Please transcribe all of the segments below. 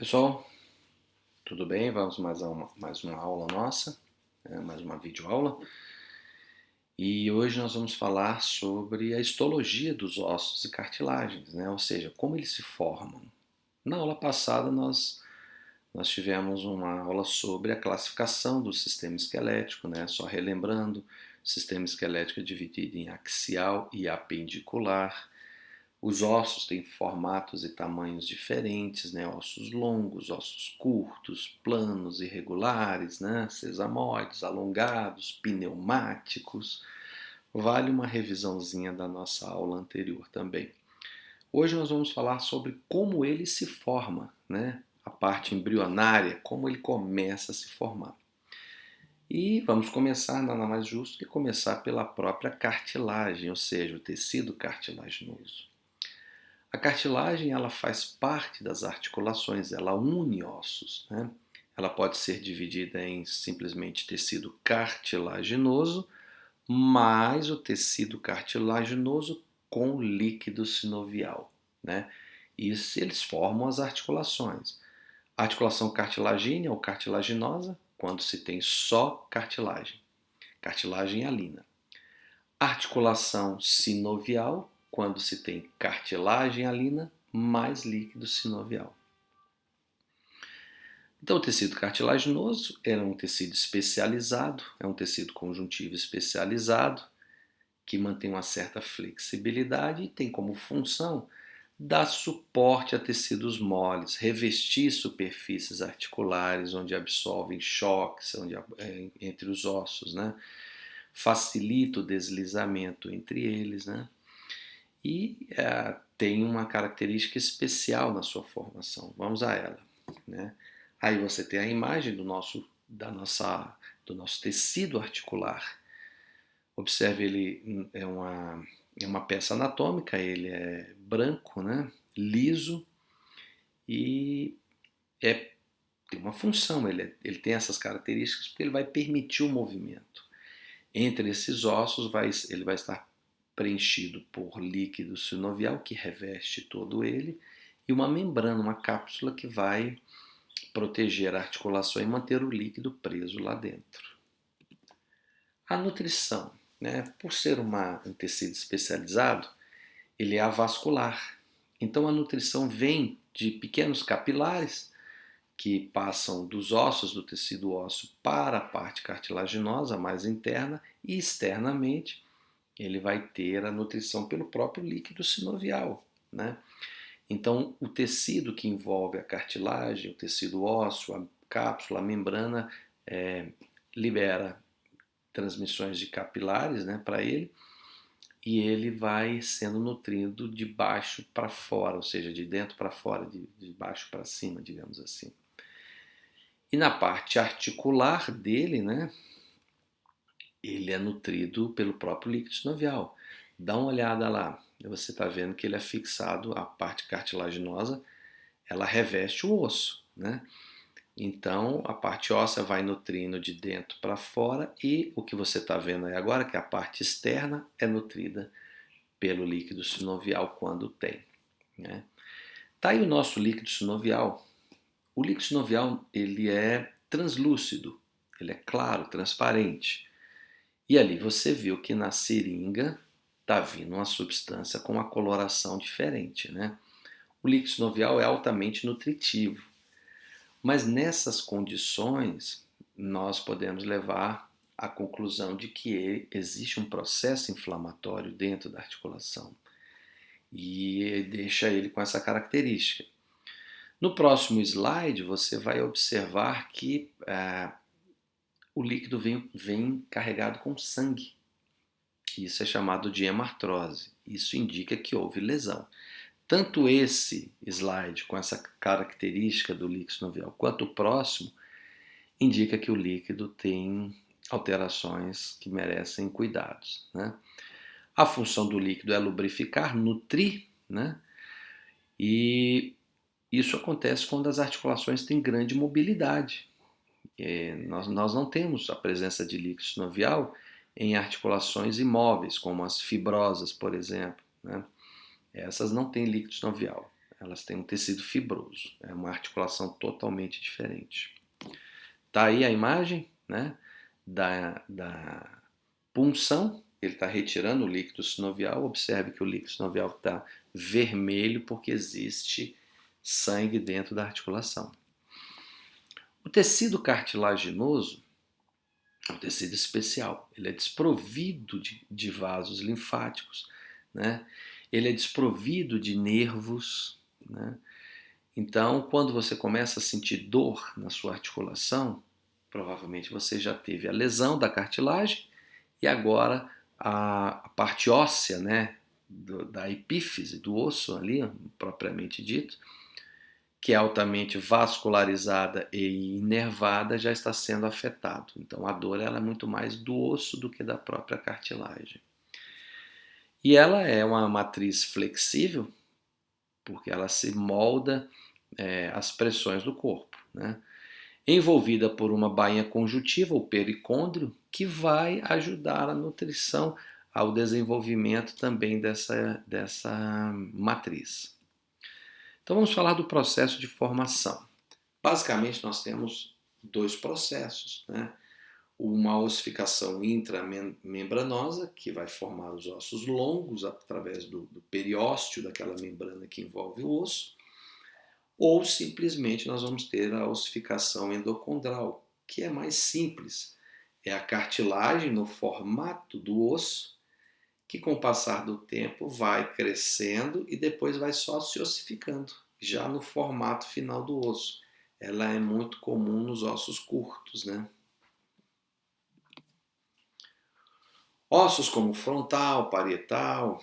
Pessoal, tudo bem? Vamos mais uma aula nossa, mais uma videoaula. E hoje nós vamos falar sobre a histologia dos ossos e cartilagens, né? Ou seja, como eles se formam. Na aula passada nós tivemos uma aula sobre a classificação do sistema esquelético, né? Só relembrando, o sistema esquelético é dividido em axial e apendicular. Os ossos têm formatos e tamanhos diferentes, né? Ossos longos, ossos curtos, planos, irregulares, né? Sesamoides, alongados, pneumáticos. Vale uma revisãozinha da nossa aula anterior também. Hoje nós vamos falar sobre como ele se forma, né? A parte embrionária, como ele começa a se formar. E vamos começar, nada mais justo que começar pela própria cartilagem, ou seja, o tecido cartilaginoso. A cartilagem ela faz parte das articulações, ela une ossos, né? Ela pode ser dividida em simplesmente tecido cartilaginoso, mais o tecido cartilaginoso com líquido sinovial, né? E eles formam as articulações. A articulação cartilagínea ou cartilaginosa, quando se tem só cartilagem hialina. Articulação sinovial, quando se tem cartilagem hialina mais líquido sinovial. Então, o tecido cartilaginoso é um tecido especializado, é um tecido conjuntivo especializado, que mantém uma certa flexibilidade e tem como função dar suporte a tecidos moles, revestir superfícies articulares onde absorvem choques entre os ossos, né? Facilita o deslizamento entre eles, né? E tem uma característica especial na sua formação. Vamos a ela, né? Aí você tem a imagem do nosso tecido articular. Observe, ele é uma peça anatômica, ele é branco, né? Liso e tem uma função, ele tem essas características porque ele vai permitir o movimento. Entre esses ossos ele vai estar preenchido por líquido sinovial que reveste todo ele e uma membrana, uma cápsula que vai proteger a articulação e manter o líquido preso lá dentro. A nutrição, né? Por ser um tecido especializado, ele é avascular. Então a nutrição vem de pequenos capilares que passam dos ossos do tecido ósseo para a parte cartilaginosa mais interna e externamente ele vai ter a nutrição pelo próprio líquido sinovial, né? Então, o tecido que envolve a cartilagem, o tecido ósseo, a cápsula, a membrana, libera transmissões de capilares, né, para ele, e ele vai sendo nutrido de baixo para fora, ou seja, de dentro para fora, de baixo para cima, digamos assim. E na parte articular dele, né, ele é nutrido pelo próprio líquido sinovial. Dá uma olhada lá, você está vendo que ele é fixado, a parte cartilaginosa, ela reveste o osso, né? Então a parte óssea vai nutrindo de dentro para fora e o que você está vendo aí agora, que a parte externa é nutrida pelo líquido sinovial quando tem, né? Tá aí o nosso líquido sinovial. O líquido sinovial ele é translúcido, ele é claro, transparente. E ali você viu que na seringa está vindo uma substância com uma coloração diferente, né? O líquido sinovial é altamente nutritivo, mas nessas condições nós podemos levar à conclusão de que existe um processo inflamatório dentro da articulação e deixa ele com essa característica. No próximo slide você vai observar que o líquido vem carregado com sangue. Isso é chamado de hemartrose. Isso indica que houve lesão. Tanto esse slide com essa característica do líquido sinovial quanto o próximo indica que o líquido tem alterações que merecem cuidados, né? A função do líquido é lubrificar, nutrir, né? E isso acontece quando as articulações têm grande mobilidade. Nós não temos a presença de líquido sinovial em articulações imóveis, como as fibrosas, por exemplo, né? Essas não têm líquido sinovial. Elas têm um tecido fibroso, é uma articulação totalmente diferente. Tá aí a imagem, né, da punção. Ele está retirando o líquido sinovial. Observe que o líquido sinovial está vermelho porque existe sangue dentro da articulação. O tecido cartilaginoso é um tecido especial. Ele é desprovido de vasos linfáticos, né? Ele é desprovido de nervos, né? Então, quando você começa a sentir dor na sua articulação, provavelmente você já teve a lesão da cartilagem e agora a parte óssea, né, da epífise, do osso ali, propriamente dito, que é altamente vascularizada e inervada, já está sendo afetado. Então a dor ela é muito mais do osso do que da própria cartilagem. E ela é uma matriz flexível, porque ela se molda às pressões do corpo, né? Envolvida por uma bainha conjuntiva, o pericôndrio, que vai ajudar a nutrição, ao desenvolvimento também dessa matriz. Então vamos falar do processo de formação. Basicamente nós temos dois processos, né? Uma ossificação intramembranosa, que vai formar os ossos longos através do periósteo, daquela membrana que envolve o osso, ou simplesmente nós vamos ter a ossificação endocondral, que é mais simples. É a cartilagem no formato do osso, que com o passar do tempo vai crescendo e depois vai só se ossificando, já no formato final do osso. Ela é muito comum nos ossos curtos, né? Ossos como frontal, parietal,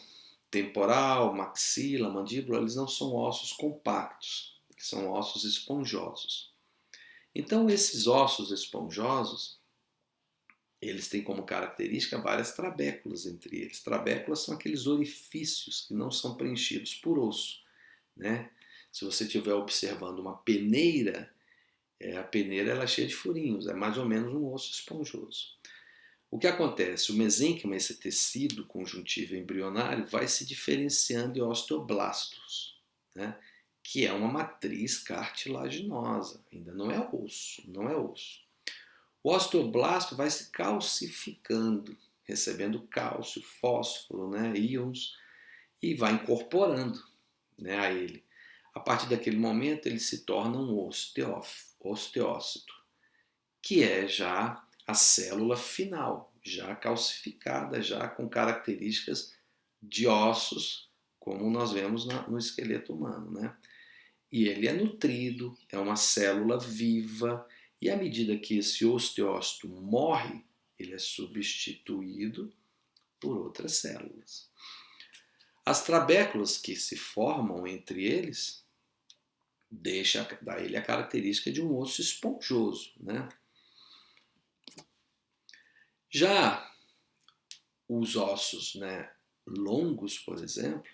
temporal, maxila, mandíbula, eles não são ossos compactos, eles são ossos esponjosos. Então esses ossos esponjosos, eles têm como característica várias trabéculas entre eles. Trabéculas são aqueles orifícios que não são preenchidos por osso, né? Se você estiver observando uma peneira, a peneira ela é cheia de furinhos, é mais ou menos um osso esponjoso. O que acontece? O mesênquima, esse tecido conjuntivo embrionário, vai se diferenciando em osteoblastos, né? Que é uma matriz cartilaginosa, ainda não é osso, não é osso. O osteoblasto vai se calcificando, recebendo cálcio, fósforo, né, íons, e vai incorporando, né, a ele. A partir daquele momento ele se torna um osteócito, que é já a célula final, já calcificada, já com características de ossos, como nós vemos no esqueleto humano, né? E ele é nutrido, é uma célula viva, e à medida que esse osteócito morre, ele é substituído por outras células. As trabéculas que se formam entre eles dá a ele a característica de um osso esponjoso, né? Já os ossos, né, longos, por exemplo,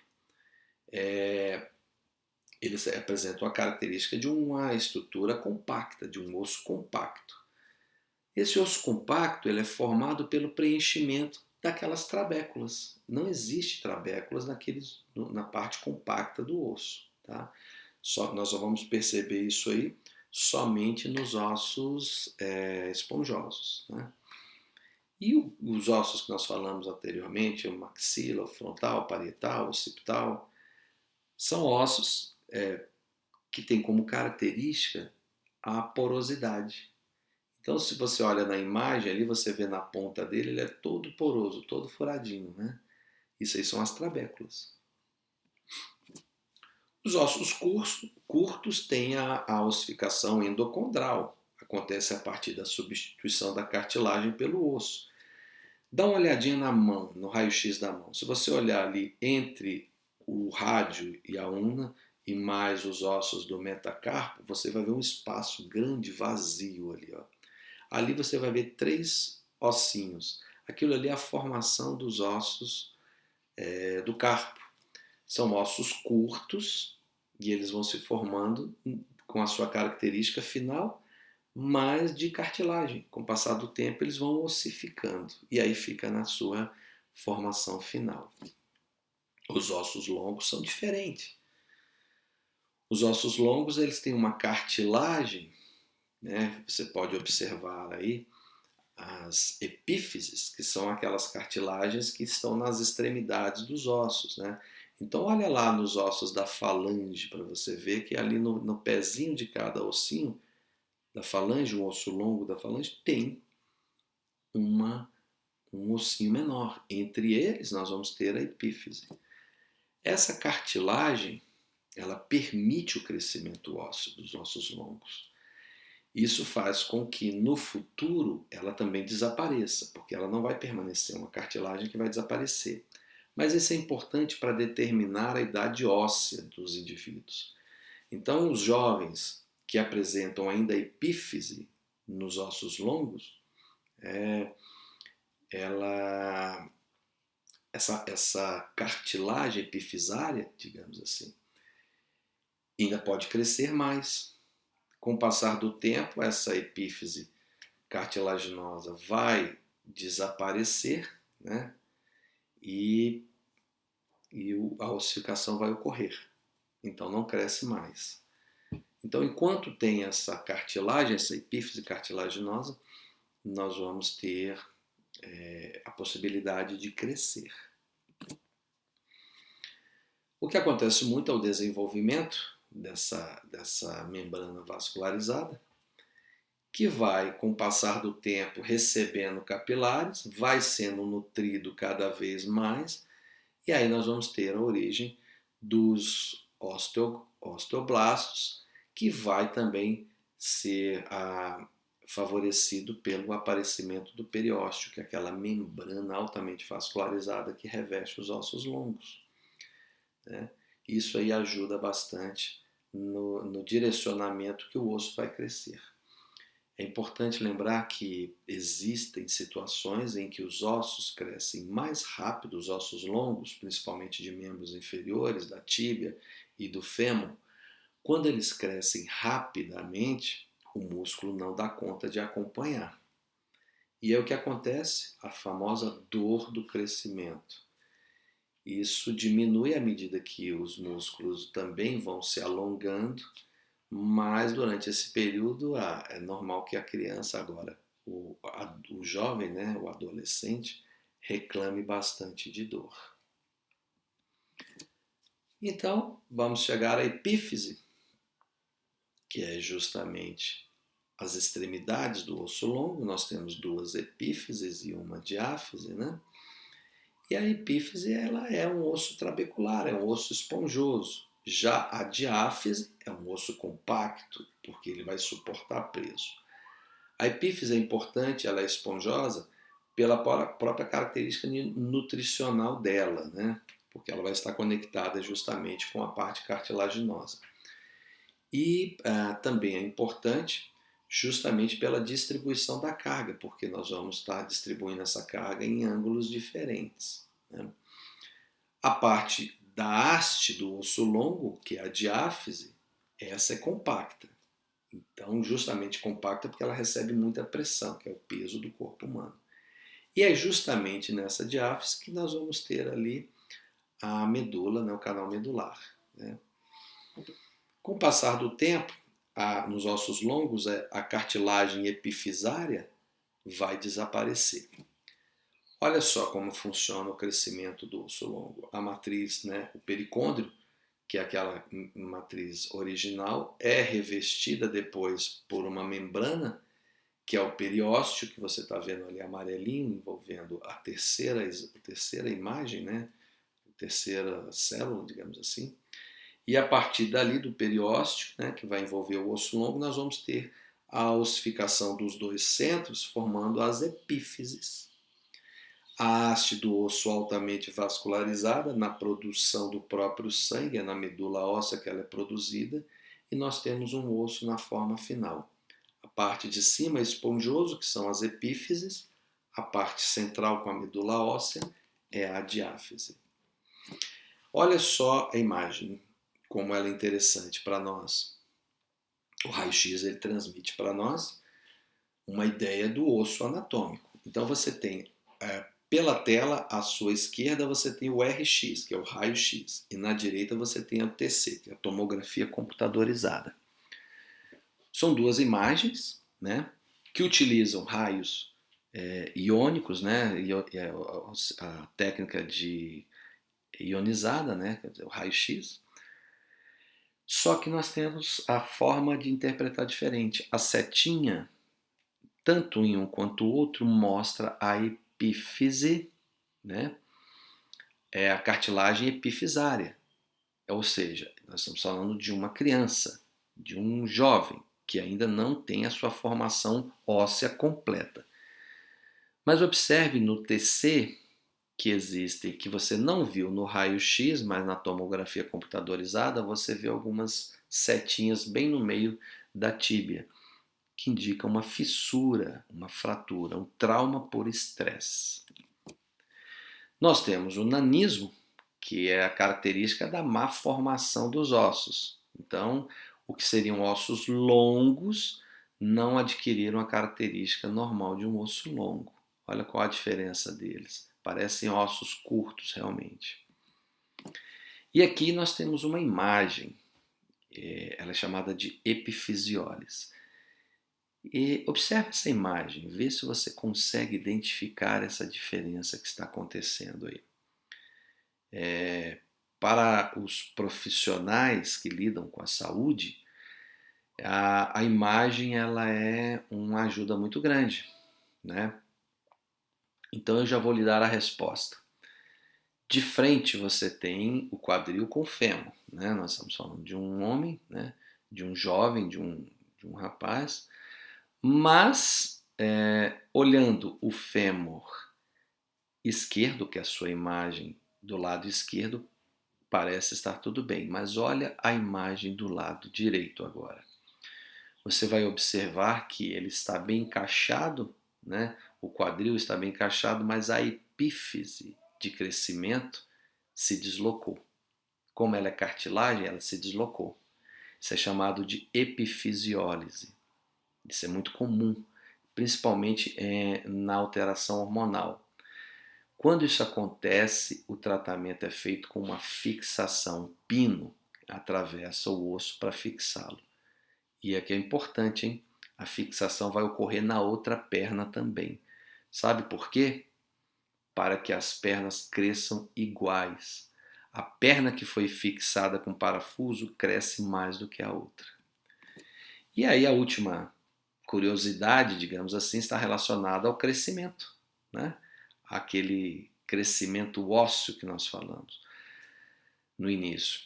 eles apresentam a característica de uma estrutura compacta, de um osso compacto. Esse osso compacto ele é formado pelo preenchimento daquelas trabéculas. Não existe trabéculas na parte compacta do osso. Tá? Nós só vamos perceber isso aí somente nos ossos esponjosos. Né? E os ossos que nós falamos anteriormente, o maxila, o frontal, o parietal, o occipital, são ossos que têm como característica a porosidade. Então, se você olha na imagem, ali você vê na ponta dele, ele é todo poroso, todo furadinho, né? Isso aí são as trabéculas. Os ossos curtos têm a ossificação endocondral. Acontece a partir da substituição da cartilagem pelo osso. Dá uma olhadinha na mão, no raio-x da mão. Se você olhar ali entre o rádio e a ulna e mais os ossos do metacarpo, você vai ver um espaço grande, vazio ali, ó. Ali você vai ver 3 ossinhos. Aquilo ali é a formação dos ossos do carpo. São ossos curtos e eles vão se formando com a sua característica final, mas de cartilagem. Com o passar do tempo eles vão ossificando e aí fica na sua formação final. Os ossos longos são diferentes. Os ossos longos, eles têm uma cartilagem, né? Você pode observar aí as epífises, que são aquelas cartilagens que estão nas extremidades dos ossos, né? Então olha lá nos ossos da falange para você ver que ali no pezinho de cada ossinho da falange, o osso longo da falange, tem um ossinho menor. Entre eles nós vamos ter a epífise. Essa cartilagem, ela permite o crescimento ósseo dos ossos longos. Isso faz com que no futuro ela também desapareça, porque ela não vai permanecer, uma cartilagem que vai desaparecer. Mas isso é importante para determinar a idade óssea dos indivíduos. Então, os jovens que apresentam ainda epífise nos ossos longos, essa cartilagem epifisária, digamos assim, ainda pode crescer mais. Com o passar do tempo, essa epífise cartilaginosa vai desaparecer, né? E a ossificação vai ocorrer. Então não cresce mais. Então, enquanto tem essa cartilagem, essa epífise cartilaginosa, nós vamos ter a possibilidade de crescer. O que acontece muito é o desenvolvimento dessa membrana vascularizada, que vai, com o passar do tempo, recebendo capilares, vai sendo nutrido cada vez mais, e aí nós vamos ter a origem dos osteoblastos, que vai também ser favorecido pelo aparecimento do periósteo, que é aquela membrana altamente vascularizada que reveste os ossos longos, né? Isso aí ajuda bastante no direcionamento que o osso vai crescer. É importante lembrar que existem situações em que os ossos crescem mais rápido, os ossos longos, principalmente de membros inferiores, da tíbia e do fêmur. Quando eles crescem rapidamente, o músculo não dá conta de acompanhar. E é o que acontece, a famosa dor do crescimento. Isso diminui à medida que os músculos também vão se alongando, mas durante esse período é normal que a criança agora, o jovem, né, o adolescente, reclame bastante de dor. Então, vamos chegar à epífise, que é justamente as extremidades do osso longo. Nós temos duas epífises e uma diáfise, né? E a epífise, ela é um osso trabecular, é um osso esponjoso. Já a diáfise é um osso compacto, porque ele vai suportar peso. A epífise é importante, ela é esponjosa, pela própria característica nutricional dela, né? Porque ela vai estar conectada justamente com a parte cartilaginosa. E também é importante justamente pela distribuição da carga, porque nós vamos estar distribuindo essa carga em ângulos diferentes, né? A parte da haste do osso longo, que é a diáfise, essa é compacta. Então, justamente compacta porque ela recebe muita pressão, que é o peso do corpo humano. E é justamente nessa diáfise que nós vamos ter ali a medula, né, o canal medular, né? Com o passar do tempo, nos ossos longos, a cartilagem epifisária vai desaparecer. Olha só como funciona o crescimento do osso longo. A matriz, né, o pericôndrio, que é aquela matriz original, é revestida depois por uma membrana, que é o periósteo, que você está vendo ali amarelinho, envolvendo a terceira imagem, né, a terceira célula, digamos assim. E a partir dali do periósteo, né, que vai envolver o osso longo, nós vamos ter a ossificação dos dois centros, formando as epífises. A haste do osso altamente vascularizada na produção do próprio sangue, é na medula óssea que ela é produzida, e nós temos um osso na forma final. A parte de cima é esponjoso, que são as epífises, a parte central com a medula óssea é a diáfise. Olha só a imagem, como ela é interessante para nós. O raio-x ele transmite para nós uma ideia do osso anatômico. Então você tem Pela tela, à sua esquerda, você tem o RX, que é o raio-x, e na direita você tem o TC, que é a tomografia computadorizada. São duas imagens, né, que utilizam raios iônicos, né, a técnica de ionizada, né, quer dizer, o raio-x. Só que nós temos a forma de interpretar diferente. A setinha, tanto em um quanto o outro, mostra a epífise, né? É a cartilagem epifisária. Ou seja, nós estamos falando de uma criança, de um jovem, que ainda não tem a sua formação óssea completa. Mas observe no TC que existe, que você não viu no raio-x, mas na tomografia computadorizada, você vê algumas setinhas bem no meio da tíbia, que indica uma fissura, uma fratura, um trauma por estresse. Nós temos o nanismo, que é a característica da má formação dos ossos. Então, o que seriam ossos longos não adquiriram a característica normal de um osso longo. Olha qual a diferença deles. Parecem ossos curtos, realmente. E aqui nós temos uma imagem, ela é chamada de epifisiólise. E observe essa imagem, vê se você consegue identificar essa diferença que está acontecendo aí. Para os profissionais que lidam com a saúde, a imagem ela é uma ajuda muito grande, né? Então eu já vou lhe dar a resposta. De frente você tem o quadril com o fêmur, né? Nós estamos falando de um homem, né? De um jovem, de um rapaz, mas olhando o fêmur esquerdo, que é a sua imagem do lado esquerdo, parece estar tudo bem, mas olha a imagem do lado direito agora. Você vai observar que ele está bem encaixado, né? O quadril está bem encaixado, mas a epífise de crescimento se deslocou. Como ela é cartilagem, ela se deslocou. Isso é chamado de epifisiólise. Isso é muito comum, principalmente na alteração hormonal. Quando isso acontece, o tratamento é feito com uma fixação. Um pino atravessa o osso para fixá-lo. E aqui é importante, hein? A fixação vai ocorrer na outra perna também. Sabe por quê? Para que as pernas cresçam iguais. A perna que foi fixada com parafuso cresce mais do que a outra. E aí a última curiosidade, digamos assim, está relacionada ao crescimento, né? Aquele crescimento ósseo que nós falamos no início.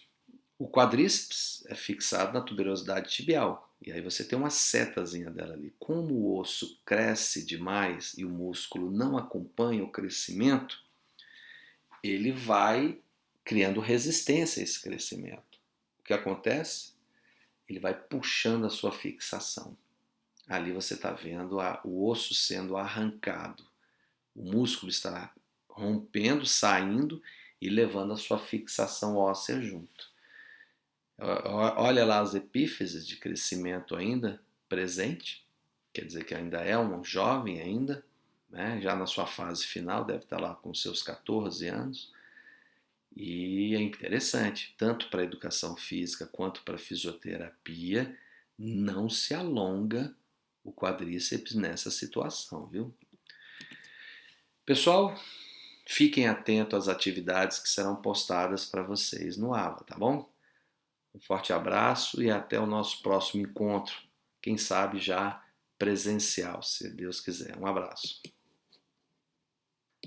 O quadríceps é fixado na tuberosidade tibial, e aí você tem uma setazinha dela ali. Como o osso cresce demais e o músculo não acompanha o crescimento, ele vai criando resistência a esse crescimento. O que acontece? Ele vai puxando a sua fixação. Ali você está vendo o osso sendo arrancado. O músculo está rompendo, saindo e levando a sua fixação óssea junto. Olha lá as epífises de crescimento ainda presente, quer dizer que ainda é um jovem ainda, né? Já na sua fase final, deve estar lá com seus 14 anos. E é interessante, tanto para a educação física quanto para a fisioterapia, não se alonga o quadríceps nessa situação, viu? Pessoal, fiquem atentos às atividades que serão postadas para vocês no AVA, tá bom? Um forte abraço e até o nosso próximo encontro, quem sabe já presencial, se Deus quiser. Um abraço.